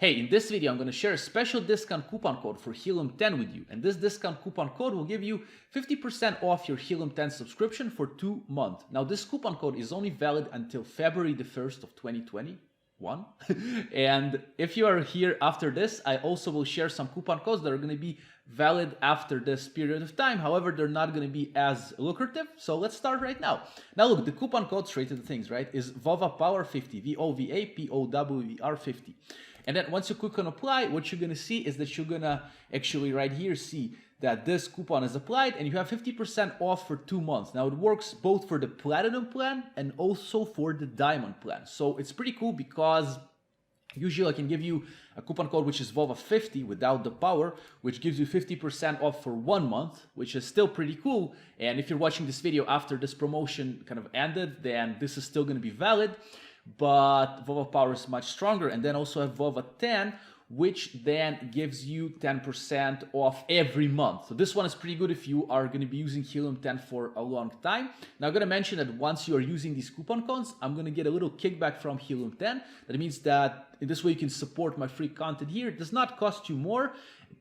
Hey, in this video, I'm going to share a special discount coupon code for Helium 10 with you. And this discount coupon code will give you 50% off your Helium 10 subscription for 2 months. Now, this coupon code is only valid until February the 1st of 2021. And if you are here after this, I also will share some coupon codes that are going to be valid after this period of time. However, they're not going to be as lucrative. So let's start right now. Now, look, the coupon code, straight to the things, right, is VOVA Power 50, VOVAPOWER 50. And then once you click on apply, what you're going to see is that you're going to actually right here see that this coupon is applied and you have 50% off for 2 months. Now it works both for the platinum plan and also for the diamond plan. So it's pretty cool because usually I can give you a coupon code which is VOVA 50 without the power, which gives you 50% off for 1 month, which is still pretty cool. And if you're watching this video after this promotion kind of ended, then this is still going to be valid. But VOVA Power is much stronger, and then also have VOVA 10, which then gives you 10% off every month. So this one is pretty good if you are going to be using Helium 10 for a long time. Now I'm going to mention that once you are using these coupon codes, I'm going to get a little kickback from Helium 10. That means that in this way you can support my free content here. It does not cost you more,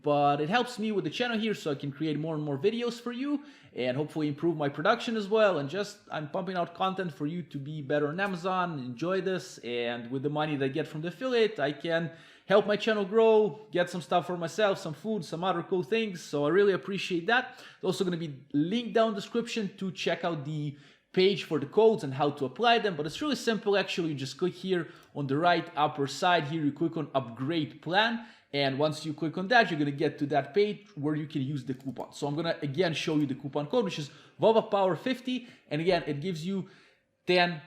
but it helps me with the channel here so I can create more and more videos for you and hopefully improve my production as well. And just I'm pumping out content for you to be better on Amazon, enjoy this, and with the money that I get from the affiliate, I can help my channel grow, get some stuff for myself, some food, some other cool things. So I really appreciate that. There's also going to be linked down in the description to check out the page for the codes and how to apply them. But it's really simple actually. You just click here on the right upper side here, you click on upgrade plan. And once you click on that, you're going to get to that page where you can use the coupon. So I'm going to again show you the coupon code, which is VOVA Power 50. And again, it gives you 10%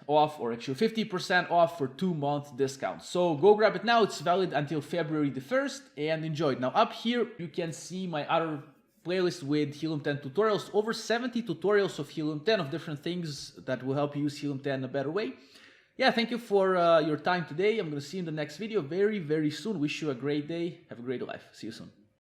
off, or actually 50% off for 2 month discount. So go grab it now. It's valid until February the 1st and enjoy it. Now up here, you can see my other playlist with Helium 10 tutorials, over 70 tutorials of Helium 10 of different things that will help you use Helium 10 in a better way. Yeah, thank you for your time today. I'm going to see you in the next video very, very soon. Wish you a great day. Have a great life. See you soon.